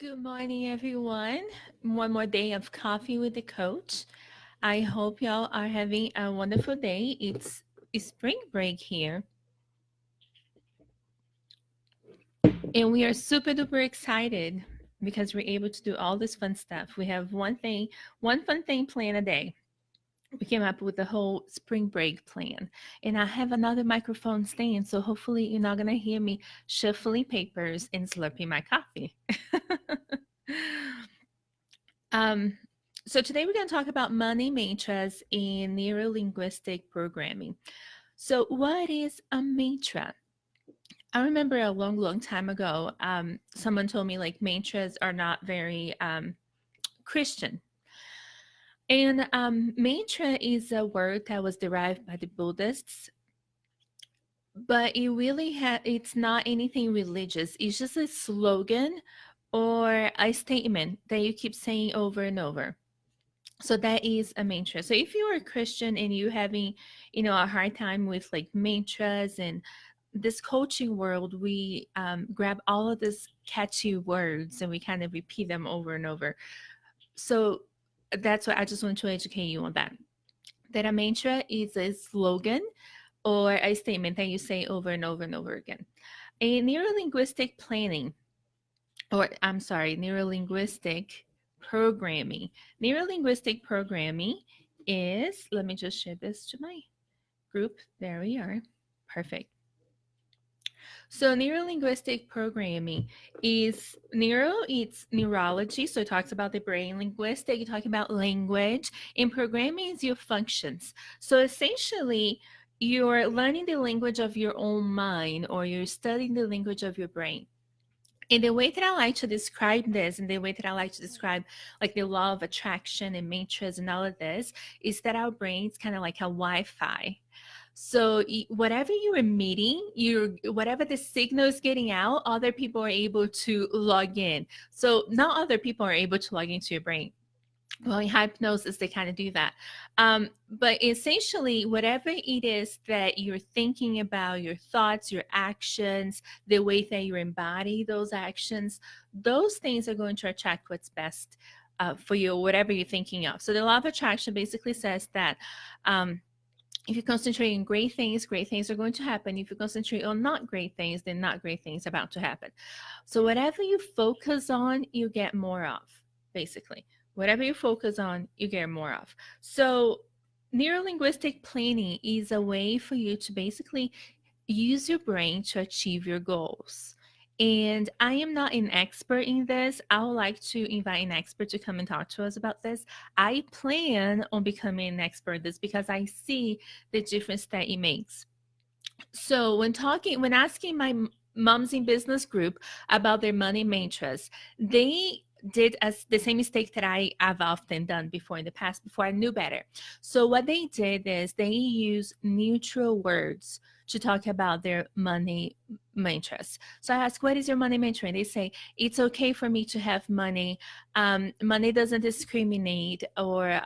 Good morning, everyone. One more day of coffee with the coach. I hope y'all are having a wonderful day. It's spring break here, and we are super duper excited because we're able to do all this fun stuff. We have one fun thing planned a day. We came up with the whole spring break plan, and I have another microphone stand, so hopefully you're not gonna hear me shuffling papers and slurping my coffee. Um, so today we're going to talk about money mantras in neuro-linguistic programming. So what is a mantra? I remember a long, long time ago, someone told me like mantras are not very Christian. And mantra is a word that was derived by the Buddhists, but it's not anything religious. It's just a slogan or a statement that you keep saying over and over. So that is a mantra. So if you are a Christian and you having, a hard time with like mantras and this coaching world, we grab all of these catchy words and we kind of repeat them over and over. So that's what I just want to educate you on that. That a mantra is a slogan or a statement that you say over and over and over again. A neurolinguistic planning or I'm sorry, neurolinguistic programming. Neurolinguistic programming is, let me just share this to my group. There we are. Perfect. So neurolinguistic programming is it's neurology. So it talks about the brain. Linguistic, you're talking about language. And programming is your functions. So essentially, you're learning the language of your own mind or you're studying the language of your brain. And the way that I like to describe this, and the way that I like to describe like the law of attraction and mantras and all of this, is that our brain's kind of like a Wi-Fi. So whatever you're emitting, whatever the signal is getting out, other people are able to log in. So not other people are able to log into your brain. Well, in hypnosis, they kind of do that. But essentially, whatever it is that you're thinking about, your thoughts, your actions, the way that you embody those actions, those things are going to attract what's best for you, whatever you're thinking of. So the law of attraction basically says that if you concentrate on great things are going to happen. If you concentrate on not great things, then not great things are about to happen. So whatever you focus on, you get more of, basically. Whatever you focus on, you get more of. So neurolinguistic planning is a way for you to basically use your brain to achieve your goals. And I am not an expert in this. I would like to invite an expert to come and talk to us about this. I plan on becoming an expert in this because I see the difference that it makes. So when asking my moms in business group about their money mantras, they did the same mistake that I've often done before in the past before I knew better. So what they did is they use neutral words to talk about their money mantras. So I ask, what is your money mantra? And they say, it's okay for me to have money. Money doesn't discriminate, or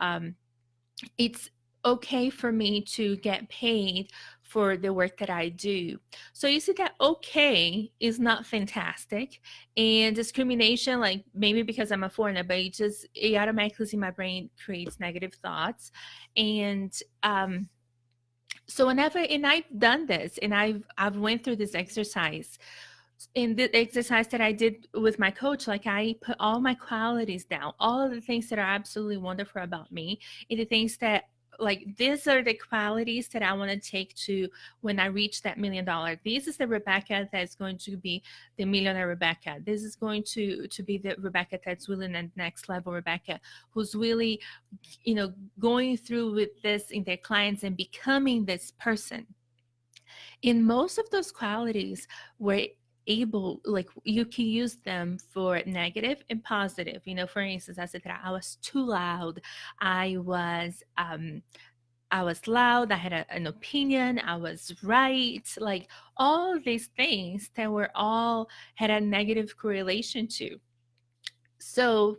it's okay for me to get paid for the work that I do. So you see that okay is not fantastic. And discrimination, like maybe because I'm a foreigner, but it automatically in my brain creates negative thoughts. And so and I've done this and I've went through this exercise. In the exercise that I did with my coach, like I put all my qualities down, all of the things that are absolutely wonderful about me, and the things that like these are the qualities that I want to take to when I reach that $1 million. This is the Rebecca that's going to be the millionaire Rebecca. This is going to be the Rebecca that's really in the next level Rebecca, who's really, going through with this in their clients and becoming this person. In most of those qualities were like you can use them for negative and positive. For instance, I said that I was too loud. I was loud. I had an opinion. I was right. Like all these things that were all had a negative correlation to. So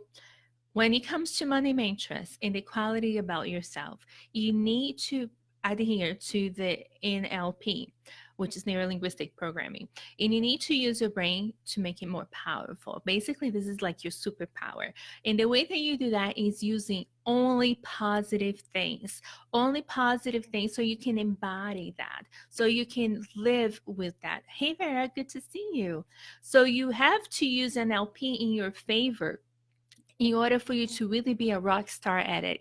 when it comes to money mantras and the quality about yourself, you need to adhere to the NLP. which is neuro-linguistic programming. And you need to use your brain to make it more powerful. Basically, this is like your superpower. And the way that you do that is using only positive things, so you can embody that, so you can live with that. Hey, Vera, good to see you. So you have to use NLP in your favor in order for you to really be a rock star at it,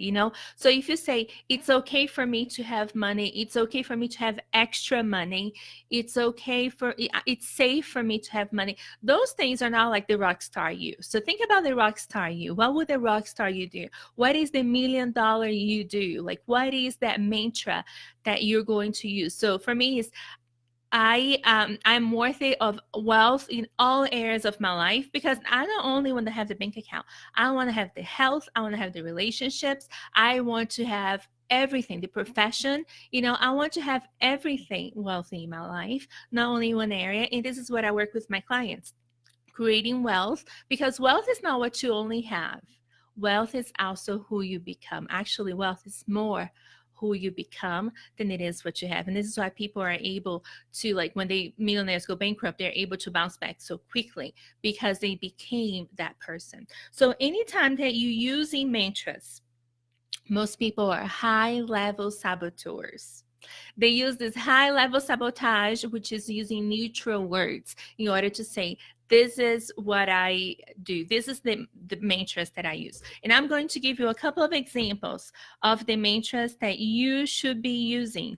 So if you say, it's okay for me to have money, it's okay for me to have extra money, it's safe for me to have money, those things are not like the rock star you. So think about the rock star you. What would the rock star you do? What is the $1 million you do? Like, what is that mantra that you're going to use? So for me, it's I'm worthy of wealth in all areas of my life, because I not only want to have the bank account, I want to have the health, I want to have the relationships, I want to have everything, the profession, I want to have everything wealthy in my life, not only one area. And this is what I work with my clients, creating wealth, because wealth is not what you only have. Wealth is also who you become. Actually, wealth is more who you become than it is what you have. And this is why people are able to, like, when millionaires go bankrupt, they're able to bounce back so quickly, because they became that person. So anytime that you're using mantras, most people are high-level saboteurs. They use this high-level sabotage, which is using neutral words in order to say, this is what I do. This is the mantras that I use. And I'm going to give you a couple of examples of the mantras that you should be using,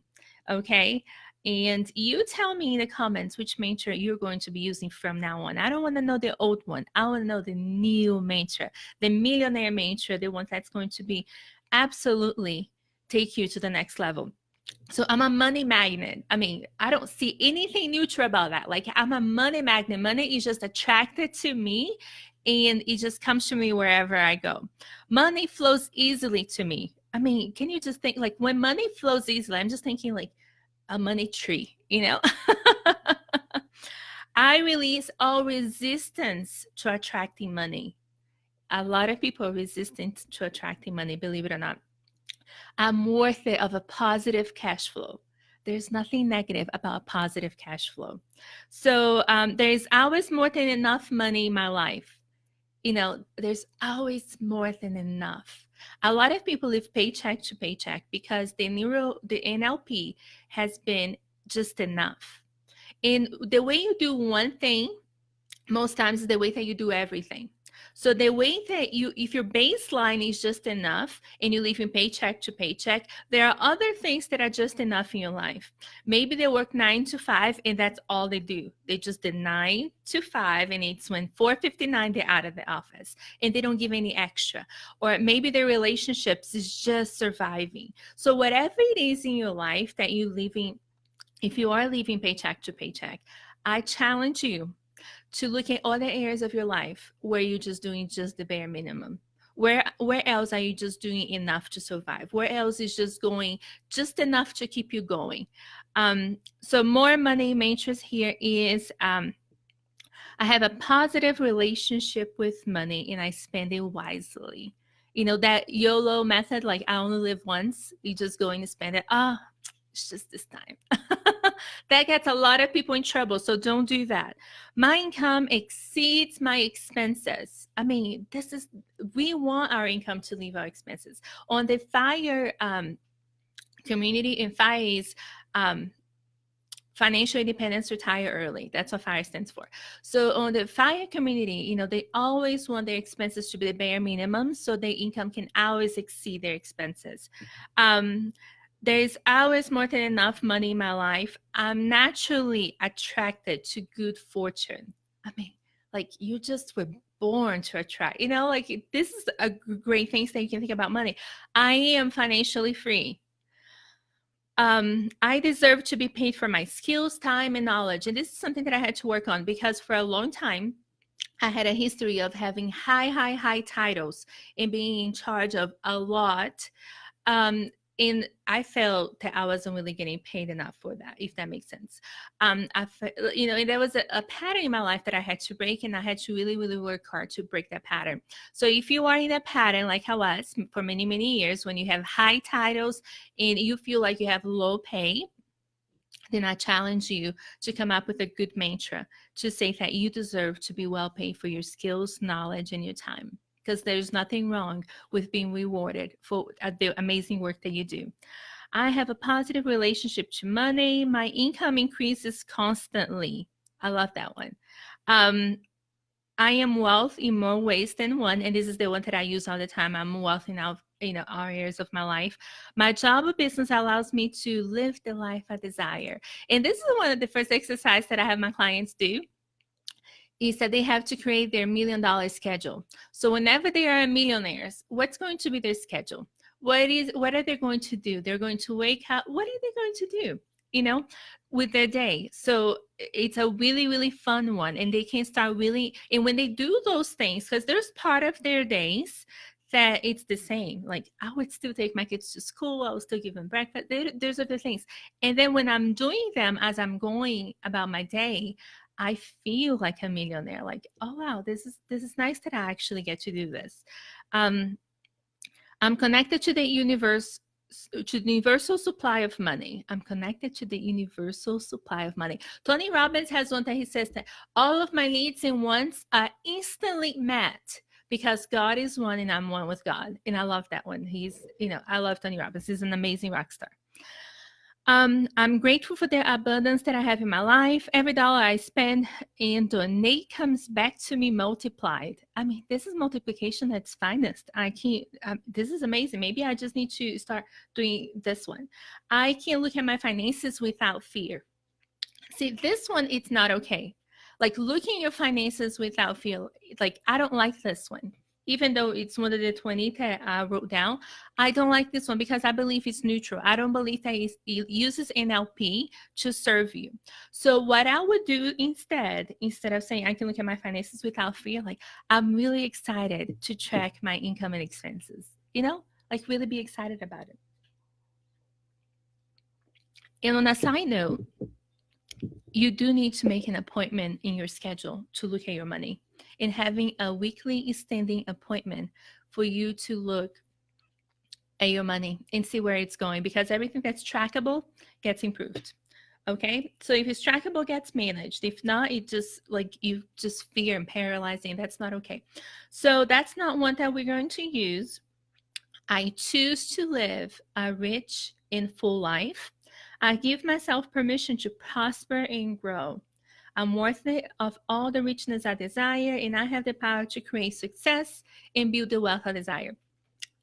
okay? And you tell me in the comments which mantra you're going to be using from now on. I don't want to know the old one. I want to know the new mantra, the millionaire mantra, the one that's going to be absolutely take you to the next level. So I'm a money magnet. I mean, I don't see anything neutral about that. Like, I'm a money magnet. Money is just attracted to me, and it just comes to me wherever I go. Money flows easily to me. I mean, can you just think, like, when money flows easily, I'm just thinking like a money tree, I release all resistance to attracting money. A lot of people are resistant to attracting money, believe it or not. I'm worth it of a positive cash flow. There's nothing negative about positive cash flow. So there's always more than enough money in my life. There's always more than enough. A lot of people live paycheck to paycheck because the NLP has been just enough. And the way you do one thing, most times, is the way that you do everything. So the way that if your baseline is just enough and you live in paycheck to paycheck, there are other things that are just enough in your life. Maybe they work 9 to 5 and that's all they do. They just did 9 to 5 and it's when 4:59 they're out of the office and they don't give any extra. Or maybe their relationships is just surviving. So whatever it is in your life that you're living, if you are living paycheck to paycheck, I challenge you to look at other areas of your life where you're just doing just the bare minimum. Where else are you just doing enough to survive? Where else is just going just enough to keep you going? So more money matrix here is, I have a positive relationship with money and I spend it wisely. That YOLO method, like I only live once, you just going to spend it. It's just this time. That gets a lot of people in trouble, so don't do that. My income exceeds my expenses. I mean, we want our income to leave our expenses. On the FIRE community, in FIRE is financial independence, retire early. That's what FIRE stands for. So on the FIRE community, they always want their expenses to be the bare minimum so their income can always exceed their expenses. There's always more than enough money in my life. I'm naturally attracted to good fortune. I mean, like, you just were born to attract, like, this is a great thing that you can think about money. I am financially free. I deserve to be paid for my skills, time, and knowledge. And this is something that I had to work on because for a long time, I had a history of having high titles and being in charge of a lot. And I felt that I wasn't really getting paid enough for that, if that makes sense. There was a pattern in my life that I had to break, and I had to really, really work hard to break that pattern. So if you are in that pattern, like I was for many, many years, when you have high titles and you feel like you have low pay, then I challenge you to come up with a good mantra to say that you deserve to be well paid for your skills, knowledge, and your time. Because there's nothing wrong with being rewarded for the amazing work that you do. I have a positive relationship to money. My income increases constantly. I love that one. Um, I am wealth in more ways than one, and this is the one that I use all the time. I'm wealthy in all areas of my life. My job or business allows me to live the life I desire, and this is one of the first exercises that I have my clients do. Is that they have to create their $1 million schedule. So whenever they are millionaires, what's going to be their schedule? What are they going to do? They're going to wake up. What are they going to do? With their day. So it's a really, really fun one. And they can start really, and when they do those things, because there's part of their days that it's the same. Like I would still take my kids to school. I would still give them breakfast. There's other things. And then when I'm doing them as I'm going about my day, I feel like a millionaire. Like, oh wow, this is nice that I actually get to do this. I'm connected to the universe, to the universal supply of money. I'm connected to the universal supply of money. Tony Robbins has one that he says that all of my needs and wants are instantly met because God is one and I'm one with God. And I love that one. I love Tony Robbins. He's an amazing rock star. I'm grateful for the abundance that I have in my life. Every dollar I spend and donate comes back to me multiplied. I mean, this is multiplication at its finest. I can't, this is amazing. Maybe I just need to start doing this one. I can look at my finances without fear. See, this one, it's not okay. Like looking at your finances without fear, like I don't like this one. Even though it's one of the 20 that I wrote down, I don't like this one because I believe it's neutral. I don't believe that it uses NLP to serve you. So what I would do instead of saying I can look at my finances without fear, like I'm really excited to track my income and expenses, like really be excited about it. And on a side note, you do need to make an appointment in your schedule to look at your money, and having a weekly standing appointment for you to look at your money and see where it's going, because everything that's trackable gets improved. Okay, so if it's trackable, gets managed. If not, it just you just fear and paralyzing. That's not okay. So that's not one that we're going to use. I choose to live a rich and full life. I give myself permission to prosper and grow. I'm worthy of all the richness I desire, and I have the power to create success and build the wealth I desire.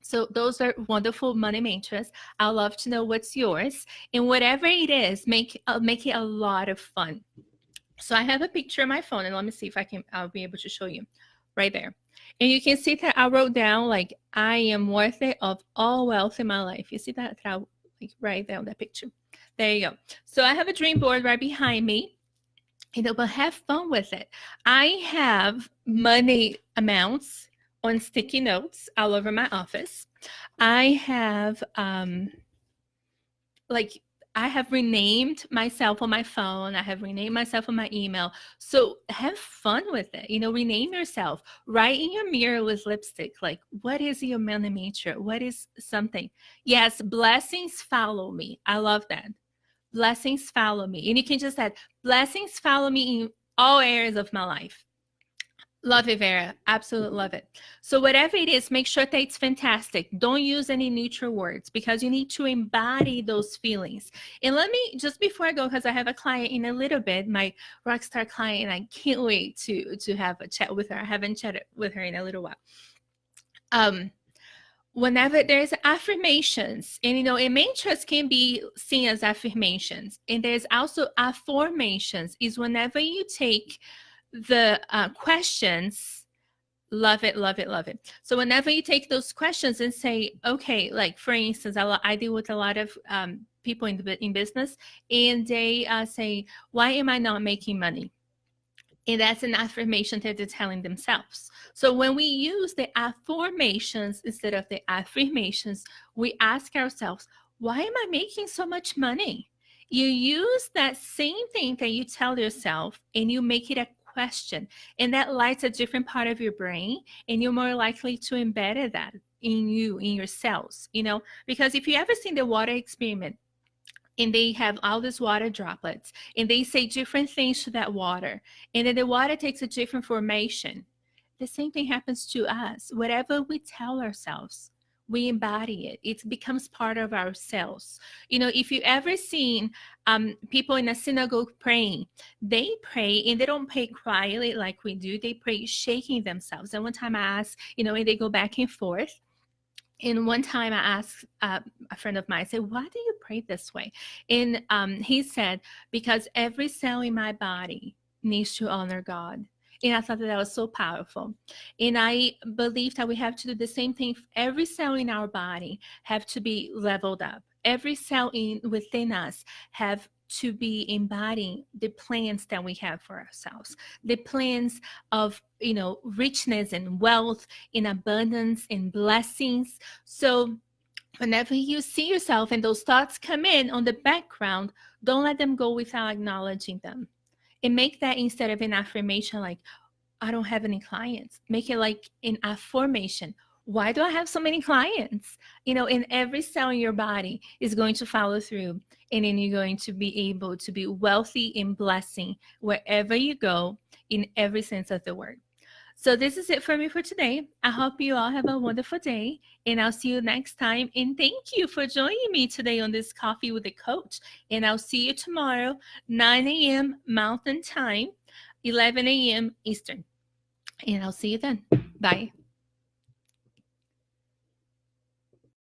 So those are wonderful money mantras. I'd love to know what's yours. And whatever it is, make it a lot of fun. So I have a picture on my phone, and let me see if I'll be able to show you right there. And you can see that I wrote down, like, I am worthy of all wealth in my life. You see that? I'll write down that picture. There you go. So I have a dream board right behind me. But have fun with it. I have money amounts on sticky notes all over my office. I have I have renamed myself on my phone. I have renamed myself on my email. So have fun with it. Rename yourself. Write in your mirror with lipstick. Like, what is your money mantra? What is something? Yes, blessings follow me. I love that. Blessings follow me. And you can just add, blessings follow me in all areas of my life. Love it, Vera. Absolutely love it. So whatever it is, make sure that it's fantastic. Don't use any neutral words because you need to embody those feelings. And let me, just before I go, because I have a client in a little bit, my rockstar client, and I can't wait to have a chat with her. I haven't chatted with her in a little while. Whenever there's affirmations, and and mantras can be seen as affirmations, and there's also afformations, is whenever you take the questions, love it, love it, love it. So whenever you take those questions and say, okay, like for instance, I deal with a lot of people in business, and they say, why am I not making money? And that's an affirmation that they're telling themselves. So when we use the afformations instead of the affirmations, we ask ourselves, why am I making so much money? You use that same thing that you tell yourself and you make it a question. And that lights a different part of your brain, and you're more likely to embed that in you, in your cells, because if you ever seen the water experiment, and they have all these water droplets, and they say different things to that water, and then the water takes a different formation. The same thing happens to us. Whatever we tell ourselves, we embody it. It becomes part of ourselves. If you ever seen people in a synagogue praying, they pray and they don't pray quietly like we do. They pray shaking themselves. And one time I asked, and they go back and forth. And one time I asked a friend of mine, I said, why do you pray this way? And he said, because every cell in my body needs to honor God. And I thought that was so powerful. And I believe that we have to do the same thing. Every cell in our body have to be leveled up. Every cell within us have to be embodying the plans that we have for ourselves, the plans of richness and wealth, in abundance, in blessings. So whenever you see yourself and those thoughts come in on the background, don't let them go without acknowledging them. And make that, instead of an affirmation like, I don't have any clients, make it like an affirmation. Why do I have so many clients? And every cell in your body is going to follow through. And then you're going to be able to be wealthy in blessing wherever you go, in every sense of the word. So this is it for me for today. I hope you all have a wonderful day, and I'll see you next time. And thank you for joining me today on this Coffee with a Coach. And I'll see you tomorrow, 9 a.m. Mountain Time, 11 a.m. Eastern. And I'll see you then. Bye.